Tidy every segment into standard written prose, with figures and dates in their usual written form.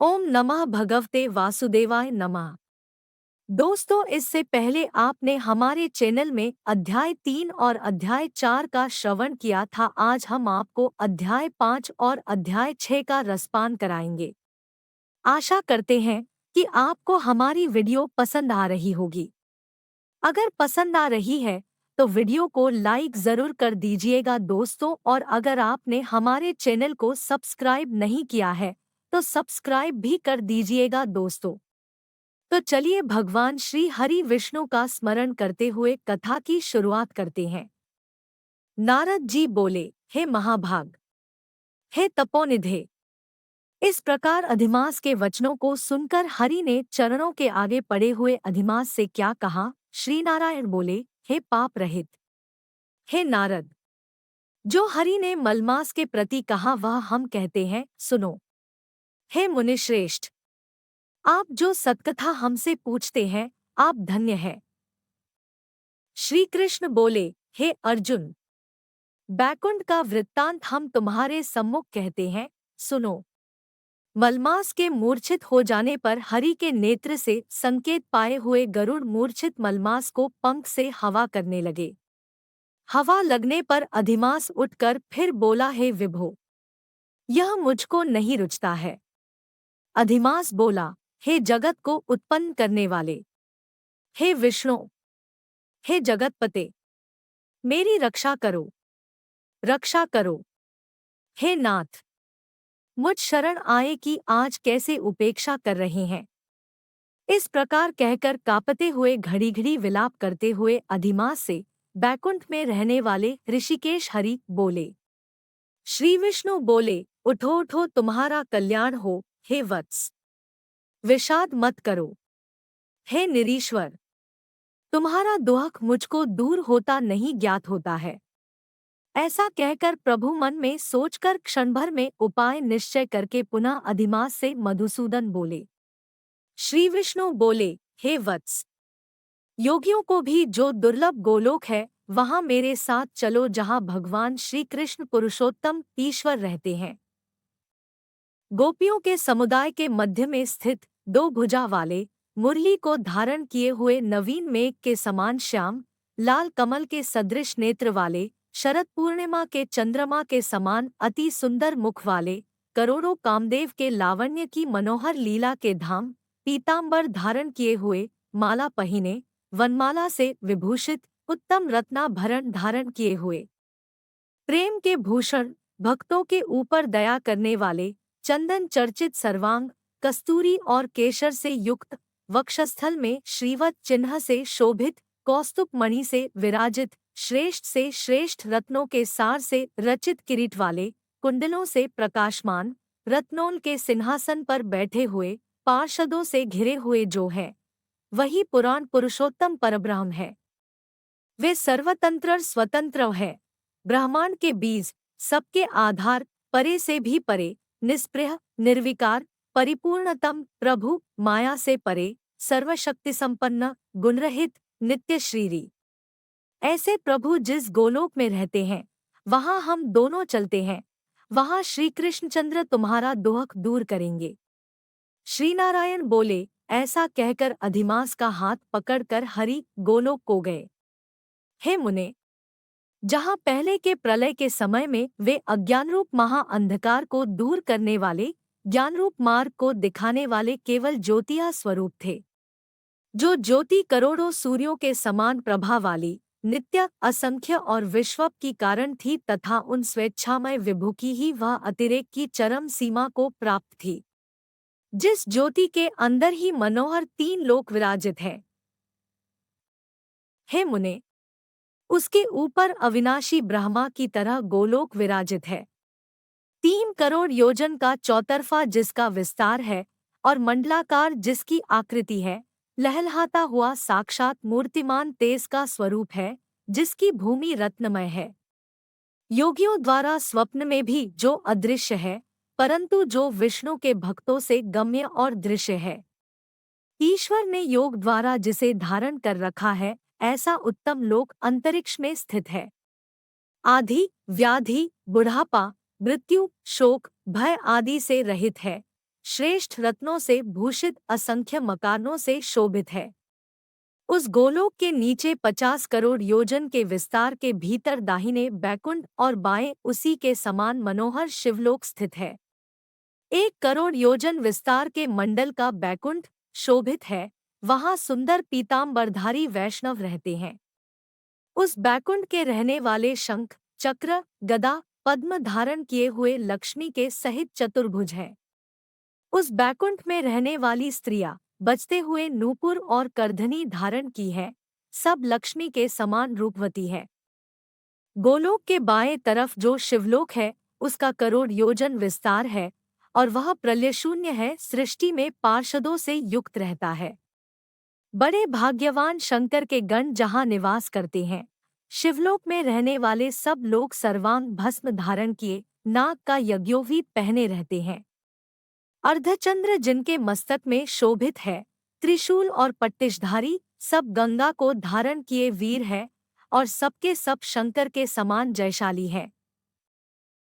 ओम नमः भगवते वासुदेवाय नमः। दोस्तों, इससे पहले आपने हमारे चैनल में अध्याय 3 और अध्याय 4 का श्रवण किया था। आज हम आपको अध्याय 5 और अध्याय 6 का रसपान कराएंगे। आशा करते हैं कि आपको हमारी वीडियो पसंद आ रही होगी। अगर पसंद आ रही है तो वीडियो को लाइक ज़रूर कर दीजिएगा दोस्तों, और अगर आपने हमारे चैनल को सब्सक्राइब नहीं किया है तो सब्सक्राइब भी कर दीजिएगा दोस्तों। तो चलिए भगवान श्री हरि विष्णु का स्मरण करते हुए कथा की शुरुआत करते हैं। नारद जी बोले, हे महाभाग, हे तपोनिधे। इस प्रकार अधिमास के वचनों को सुनकर हरि ने चरणों के आगे पड़े हुए अधिमास से क्या कहा। श्री नारायण बोले, हे पाप रहित, हे नारद, जो हरि ने मलमास के प्रति कहा वह हम कहते हैं, सुनो। हे मुनिश्रेष्ठ, आप जो सत्कथा हमसे पूछते हैं, आप धन्य है। श्री कृष्ण बोले, हे अर्जुन, बैकुंठ का वृत्तांत हम तुम्हारे सम्मुख कहते हैं, सुनो। मलमास के मूर्छित हो जाने पर हरि के नेत्र से संकेत पाए हुए गरुड़ मूर्छित मलमास को पंख से हवा करने लगे। हवा लगने पर अधिमास उठकर फिर बोला, हे विभो, यह मुझको नहीं रुचता है। अधिमास बोला, हे जगत को उत्पन्न करने वाले, हे विष्णु, हे जगतपते, मेरी रक्षा करो, रक्षा करो। हे नाथ, मुझ शरण आए कि आज कैसे उपेक्षा कर रहे हैं। इस प्रकार कहकर कांपते हुए घड़ी घड़ी विलाप करते हुए अधिमास से बैकुंठ में रहने वाले ऋषिकेश हरि बोले। श्री विष्णु बोले, उठो उठो, तुम्हारा कल्याण हो, हे वत्स, विषाद मत करो। हे निरीश्वर, तुम्हारा दुख मुझको दूर होता नहीं ज्ञात होता है। ऐसा कहकर प्रभु मन में सोचकर क्षणभर में उपाय निश्चय करके पुनः अधिमास से मधुसूदन बोले। श्री विष्णु बोले, हे वत्स, योगियों को भी जो दुर्लभ गोलोक है वहां मेरे साथ चलो, जहां भगवान श्री कृष्ण पुरुषोत्तम ईश्वर रहते हैं। गोपियों के समुदाय के मध्य में स्थित दो भुजा वाले, मुरली को धारण किए हुए नवीन मेघ के समान श्याम लाल कमल के सदृश नेत्र वाले, शरद पूर्णिमा के चंद्रमा के समान अति सुंदर मुख वाले, करोड़ों कामदेव के लावण्य की मनोहर लीला के धाम, पीतांबर धारण किए हुए, माला पहिने, वनमाला से विभूषित, उत्तम रत्नाभरण धारण किए हुए, प्रेम के भूषण, भक्तों के ऊपर दया करने वाले, चंदन चर्चित सर्वांग, कस्तूरी और केशर से युक्त, वक्षस्थल में श्रीवत चिन्ह से शोभित, कौस्तुभ मणि से विराजित, श्रेष्ठ से श्रेष्ठ रत्नों के सार से रचित किरीट वाले, कुंडलों से प्रकाशमान, रत्नोल के सिंहासन पर बैठे हुए, पार्षदों से घिरे हुए जो है, वही पुराण पुरुषोत्तम परब्रह्म है। वे सर्वतंत्र स्वतंत्र है, ब्रह्मांड के बीज, सबके आधार, परे से भी परे, निष्प्रह, निर्विकार, परिपूर्णतम प्रभु, माया से परे, सर्वशक्ति संपन्न, गुणरहित, नित्य श्रीरी। ऐसे प्रभु जिस गोलोक में रहते हैं वहां हम दोनों चलते हैं, वहां श्री कृष्णचंद्र तुम्हारा दुख दूर करेंगे। श्री नारायण बोले। ऐसा कहकर अधिमास का हाथ पकड़कर हरि गोलोक को गए। हे मुने, जहाँ पहले के प्रलय के समय में वे अज्ञानरूप महाअंधकार को दूर करने वाले, ज्ञानरूप मार्ग को दिखाने वाले केवल ज्योतिया स्वरूप थे, जो ज्योति करोड़ों सूर्यों के समान प्रभा वाली, नित्य, असंख्य और विश्व की कारण थी, तथा उन स्वेच्छामय विभु की ही वह अतिरेक की चरम सीमा को प्राप्त थी, जिस ज्योति के अंदर ही मनोहर तीन लोक विराजित हैं। हे मुने, उसके ऊपर अविनाशी ब्रह्मा की तरह गोलोक विराजित है। 3 करोड़ योजन का चौतरफा जिसका विस्तार है और मंडलाकार जिसकी आकृति है, लहलहाता हुआ साक्षात मूर्तिमान तेज का स्वरूप है, जिसकी भूमि रत्नमय है। योगियों द्वारा स्वप्न में भी जो अदृश्य है, परंतु जो विष्णु के भक्तों से गम्य और दृश्य है। ईश्वर ने योग द्वारा जिसे धारण कर रखा है, ऐसा उत्तम लोक अंतरिक्ष में स्थित है। आधि, व्याधि, बुढ़ापा, मृत्यु, शोक, भय आदि से रहित है, श्रेष्ठ रत्नों से भूषित असंख्य मकानों से शोभित है। उस गोलोक के नीचे 50 करोड़ योजन के विस्तार के भीतर दाहिने बैकुंठ और बाएं उसी के समान मनोहर शिवलोक स्थित है। 1 करोड़ योजन विस्तार के मंडल का बैकुंठ शोभित है, वहां सुंदर पीतांबरधारी वैष्णव रहते हैं। उस बैकुंठ के रहने वाले शंख, चक्र, गदा, पद्म धारण किए हुए लक्ष्मी के सहित चतुर्भुज हैं। उस बैकुंठ में रहने वाली स्त्रियां बजते हुए नूपुर और करधनी धारण की है, सब लक्ष्मी के समान रूपवती है। गोलोक के बाएं तरफ जो शिवलोक है, उसका करोड़ योजन विस्तार है और वह प्रलयशून्य है, सृष्टि में पार्षदों से युक्त रहता है। बड़े भाग्यवान शंकर के गण जहाँ निवास करते हैं। शिवलोक में रहने वाले सब लोग सर्वांग भस्म धारण किए, नाग का यज्ञोपवीत पहने रहते हैं। अर्धचंद्र जिनके मस्तक में शोभित है, त्रिशूल और पट्टिशधारी, सब गंगा को धारण किए वीर है और सबके सब शंकर के समान जयशाली है।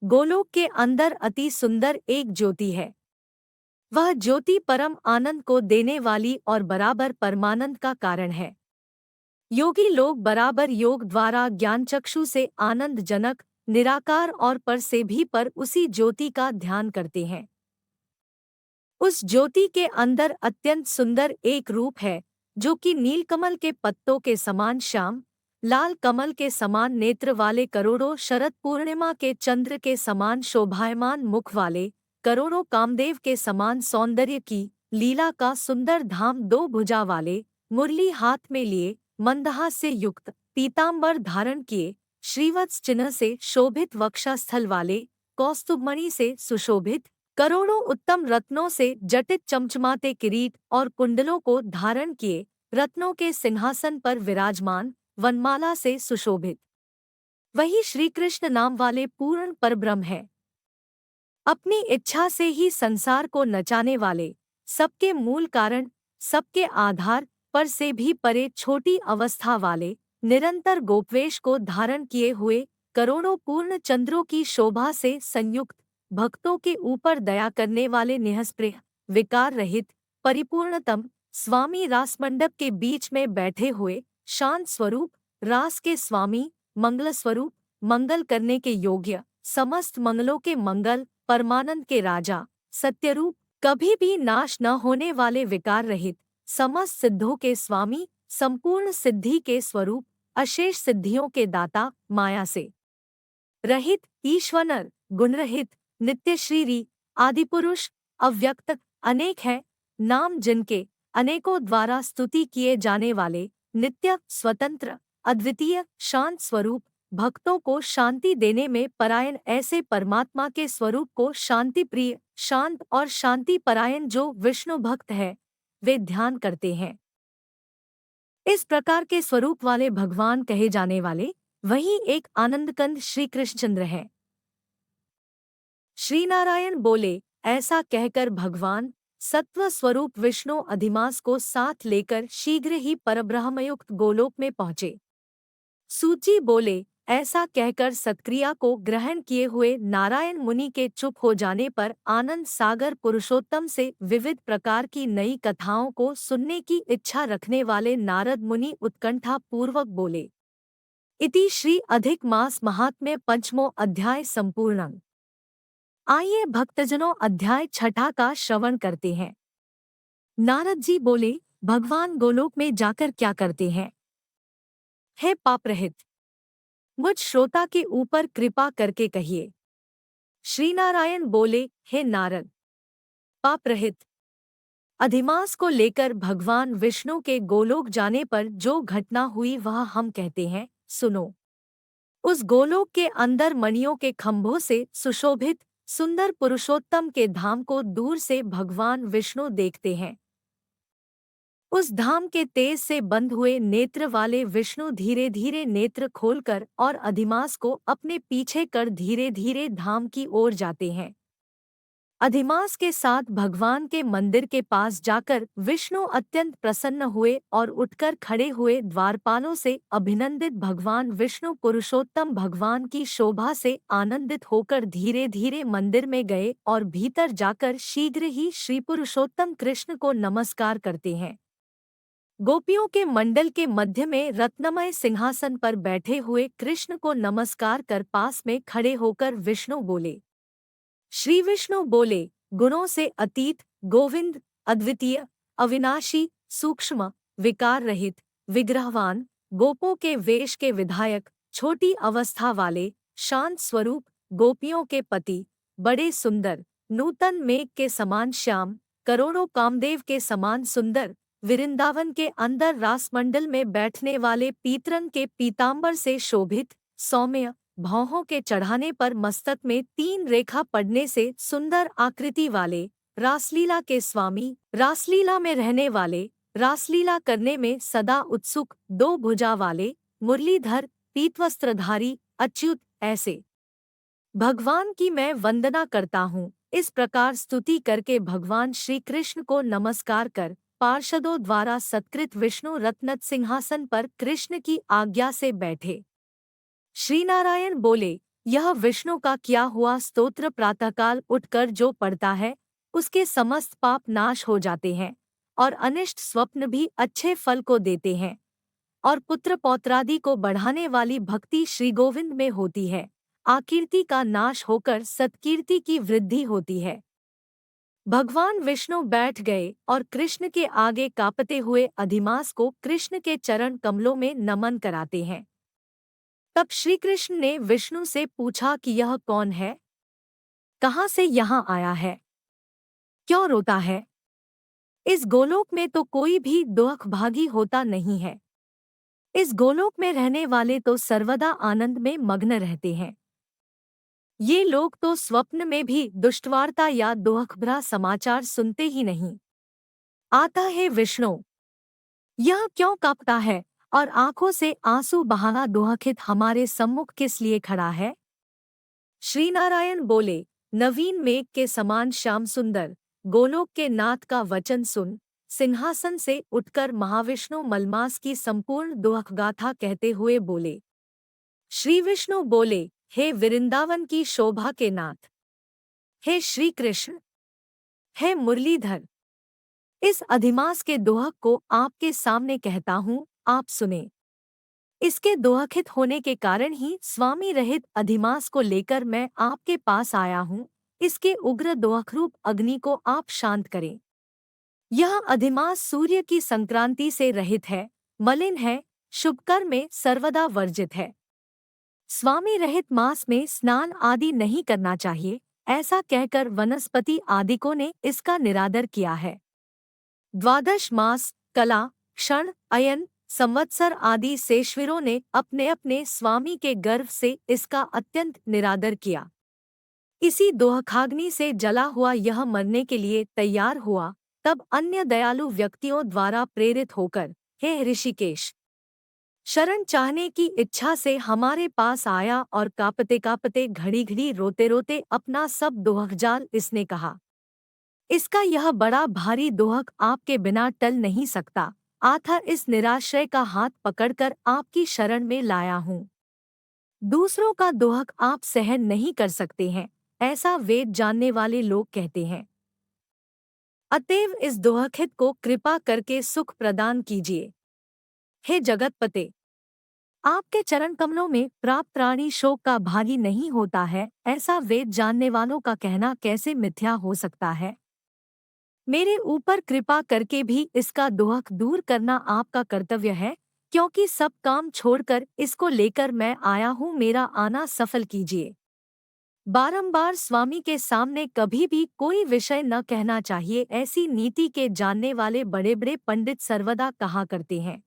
गोलोक के अंदर अति सुंदर एक ज्योति है। वह ज्योति परम आनंद को देने वाली और बराबर परमानंद का कारण है। योगी लोग बराबर योग द्वारा ज्ञानचक्षु से आनंद जनक, निराकार और पर से भी पर उसी ज्योति का ध्यान करते हैं। उस ज्योति के अंदर अत्यंत सुंदर एक रूप है, जो कि नीलकमल के पत्तों के समान श्याम, लाल कमल के समान नेत्र वाले, करोड़ों शरद पूर्णिमा के चंद्र के समान शोभायमान मुख वाले, करोड़ों कामदेव के समान सौंदर्य की लीला का सुंदर धाम, 2 भुजा वाले, मुरली हाथ में लिए, मंदहास से युक्त, पीतांबर धारण किए, श्रीवत्स चिन्ह से शोभित वक्षस्थल वाले, कौस्तुभमणि से सुशोभित, करोड़ों उत्तम रत्नों से जटित चमचमाते किरीट और कुंडलों को धारण किए, रत्नों के सिंहासन पर विराजमान, वनमाला से सुशोभित, वही श्रीकृष्ण नाम वाले पूर्ण परब्रह्म है। अपनी इच्छा से ही संसार को नचाने वाले, सबके मूल कारण, सबके आधार, पर से भी परे छोटी अवस्था वाले, निरंतर गोपवेश को धारण किए हुए, करोड़ों पूर्ण चंद्रों की शोभा से संयुक्त, भक्तों के ऊपर दया करने वाले, निःस्पृह, विकार रहित, परिपूर्णतम स्वामी रासमंडप के बीच में बैठे हुए, शांत स्वरूप, रास के स्वामी, मंगल स्वरूप, मंगल करने के योग्य, समस्त मंगलों के मंगल, परमानंद के राजा, सत्यरूप, कभी भी नाश न होने वाले, विकार रहित, समस्त सिद्धों के स्वामी, संपूर्ण सिद्धि के स्वरूप, अशेष सिद्धियों के दाता, माया से रहित, ईश्वर, गुणरहित, नित्य श्रीरी, आदिपुरुष, अव्यक्त, अनेक है, नाम जिनके अनेकों द्वारा स्तुति किए जाने वाले, नित्य, स्वतंत्र, अद्वितीय, शांत स्वरूप, भक्तों को शांति देने में परायण, ऐसे परमात्मा के स्वरूप को शांति प्रिय, शांत और शांति परायण जो विष्णु भक्त है, वे ध्यान करते हैं। इस प्रकार के स्वरूप वाले भगवान कहे जाने वाले वही एक आनंदकंद श्री कृष्णचंद्र है। श्रीनारायण बोले, ऐसा कहकर भगवान सत्व स्वरूप विष्णु अधिमास को साथ लेकर शीघ्र ही परब्रह्मयुक्त गोलोक में पहुंचे। सूची बोले, ऐसा कहकर सत्क्रिया को ग्रहण किए हुए नारायण मुनि के चुप हो जाने पर आनंद सागर पुरुषोत्तम से विविध प्रकार की नई कथाओं को सुनने की इच्छा रखने वाले नारद मुनि उत्कंठा पूर्वक बोले। इति श्री अधिक मास महात्म्य पंचमो अध्याय संपूर्णं। आइए भक्तजनों, अध्याय 6 का श्रवण करते हैं। नारद जी बोले, भगवान गोलोक में जाकर क्या करते हैं? हे पाप रहित, मुझ श्रोता के ऊपर कृपा करके कहिए। श्रीनारायण बोले, हे नारद, पाप रहित, अधिमास को लेकर भगवान विष्णु के गोलोक जाने पर जो घटना हुई वह हम कहते हैं, सुनो। उस गोलोक के अंदर मणियों के खंभों से सुशोभित सुंदर पुरुषोत्तम के धाम को दूर से भगवान विष्णु देखते हैं। उस धाम के तेज से बंद हुए नेत्र वाले विष्णु धीरे धीरे नेत्र खोलकर और अधिमास को अपने पीछे कर धीरे धीरे धाम की ओर जाते हैं। अधिमास के साथ भगवान के मंदिर के पास जाकर विष्णु अत्यंत प्रसन्न हुए और उठकर खड़े हुए। द्वारपालों से अभिनंदित भगवान विष्णु पुरुषोत्तम भगवान की शोभा से आनंदित होकर धीरे धीरे मंदिर में गए और भीतर जाकर शीघ्र ही श्री पुरुषोत्तम कृष्ण को नमस्कार करते हैं। गोपियों के मंडल के मध्य में रत्नमय सिंहासन पर बैठे हुए कृष्ण को नमस्कार कर पास में खड़े होकर विष्णु बोले। श्री विष्णु बोले, गुणों से अतीत, गोविंद, अद्वितीय, अविनाशी, सूक्ष्म, विकार रहित, विग्रहवान, गोपों के वेश के विधायक, छोटी अवस्था वाले, शांत स्वरूप, गोपियों के पति, बड़े सुंदर, नूतन मेघ के समान श्याम, करोड़ों कामदेव के समान सुंदर, वृंदावन के अंदर रासमंडल में बैठने वाले पीतरंग के पीतांबर से शोभित, सौम्य, भौहों के चढ़ाने पर मस्तक में 3 रेखा पड़ने से सुंदर आकृति वाले, रासलीला के स्वामी, रासलीला में रहने वाले, रासलीला करने में सदा उत्सुक, 2 भुजा वाले, मुरलीधर, पीतवस्त्रधारी, अच्युत, ऐसे भगवान की मैं वंदना करता हूँ। इस प्रकार स्तुति करके भगवान श्री कृष्ण को नमस्कार कर पार्षदों द्वारा सत्कृत विष्णु रत्नत सिंहासन पर कृष्ण की आज्ञा से बैठे। श्रीनारायण बोले, यह विष्णु का किया हुआ स्तोत्र प्रातःकाल उठकर जो पढ़ता है उसके समस्त पाप नाश हो जाते हैं और अनिष्ट स्वप्न भी अच्छे फल को देते हैं और पुत्र पौत्रादि को बढ़ाने वाली भक्ति श्री गोविंद में होती है। आकीर्ति का नाश होकर सत्कीर्ति की वृद्धि होती है। भगवान विष्णु बैठ गए और कृष्ण के आगे कांपते हुए अधिमास को कृष्ण के चरण कमलों में नमन कराते हैं। तब श्री कृष्ण ने विष्णु से पूछा कि यह कौन है, कहाँ से यहाँ आया है, क्यों रोता है? इस गोलोक में तो कोई भी दुख भागी होता नहीं है। इस गोलोक में रहने वाले तो सर्वदा आनंद में मग्न रहते हैं। ये लोग तो स्वप्न में भी दुष्टवार्ता या दुख भरा समाचार सुनते ही नहीं। आता है विष्णु, यह क्यों कांपता है और आंखों से आंसू बहाना दुखित हमारे सम्मुख किस लिए खड़ा है? श्रीनारायण बोले, नवीन मेघ के समान श्याम सुंदर, गोलोक के नाथ का वचन सुन। सिंहासन से उठकर महाविष्णु मलमास की संपूर्ण दुख गाथा कहते हुए बोले। श्री विष्णु बोले, हे वृंदावन की शोभा के नाथ, हे श्री कृष्ण, हे मुरलीधर, इस अधिमास के दुख को आपके सामने कहता हूँ, आप सुने। इसके दुखित होने के कारण ही स्वामी रहित अधिमास को लेकर मैं आपके पास आया हूँ। इसके उग्र दुखरूप अग्नि को आप शांत करें। यह अधिमास सूर्य की संक्रांति से रहित है, मलिन है, शुभकर्म में सर्वदा वर्जित है। स्वामी रहित मास में स्नान आदि नहीं करना चाहिए, ऐसा कहकर वनस्पति आदिकों ने इसका निरादर किया है। 12 मास, कला, क्षण, अयन, संवत्सर आदि सेश्वरों ने अपने अपने स्वामी के गर्भ से इसका अत्यंत निरादर किया। इसी दोहखाग्नि से जला हुआ यह मरने के लिए तैयार हुआ। तब अन्य दयालु व्यक्तियों द्वारा प्रेरित होकर, हे ऋषिकेश, शरण चाहने की इच्छा से हमारे पास आया और कांपते कांपते घड़ी घड़ी रोते रोते अपना सब दोहकजाल इसने कहा। इसका यह बड़ा भारी दोहक आपके बिना टल नहीं सकता। आथा इस निराश्रय का हाथ पकड़कर आपकी शरण में लाया हूँ। दूसरों का दोहक आप सहन नहीं कर सकते हैं, ऐसा वेद जानने वाले लोग कहते हैं। अतएव इस दोहखित को कृपा करके सुख प्रदान कीजिए। हे जगतपते, आपके चरण कमलों में प्राप्त प्राणी शोक का भागी नहीं होता है, ऐसा वेद जानने वालों का कहना कैसे मिथ्या हो सकता है? मेरे ऊपर कृपा करके भी इसका दोहक दूर करना आपका कर्तव्य है, क्योंकि सब काम छोड़कर इसको लेकर मैं आया हूँ। मेरा आना सफल कीजिए। बारंबार स्वामी के सामने कभी भी कोई विषय न कहना चाहिए, ऐसी नीति के जानने वाले बड़े बड़े पंडित सर्वदा कहा करते हैं।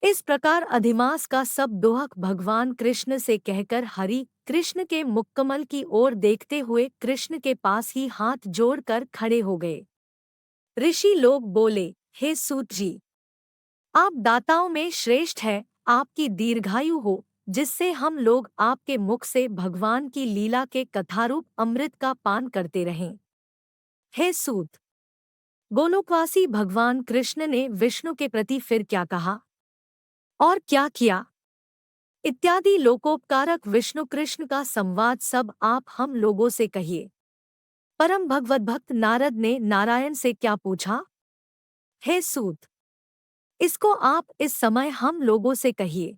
इस प्रकार अधिमास का सब दोहक भगवान कृष्ण से कहकर हरि कृष्ण के मुखकमल की ओर देखते हुए कृष्ण के पास ही हाथ जोड़कर खड़े हो गए। ऋषि लोग बोले, हे सूत जी, आप दाताओं में श्रेष्ठ है, आपकी दीर्घायु हो। जिससे हम लोग आपके मुख से भगवान की लीला के कथारूप अमृत का पान करते रहें। हे सूत, गोलोकवासी भगवान कृष्ण ने विष्णु के प्रति फिर क्या कहा और क्या किया इत्यादि लोकोपकारक विष्णु कृष्ण का संवाद सब आप हम लोगों से कहिए। परम भगवत भक्त नारद ने नारायण से क्या पूछा? हे सूत, इसको आप इस समय हम लोगों से कहिए।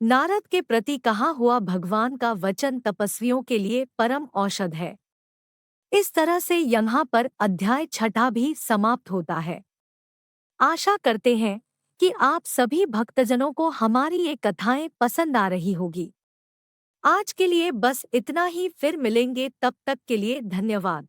नारद के प्रति कहा हुआ भगवान का वचन तपस्वियों के लिए परम औषध है। इस तरह से यहाँ पर अध्याय 6 भी समाप्त होता है। आशा करते हैं कि आप सभी भक्तजनों को हमारी ये कथाएं पसंद आ रही होगी। आज के लिए बस इतना ही, फिर मिलेंगे, तब तक के लिए धन्यवाद।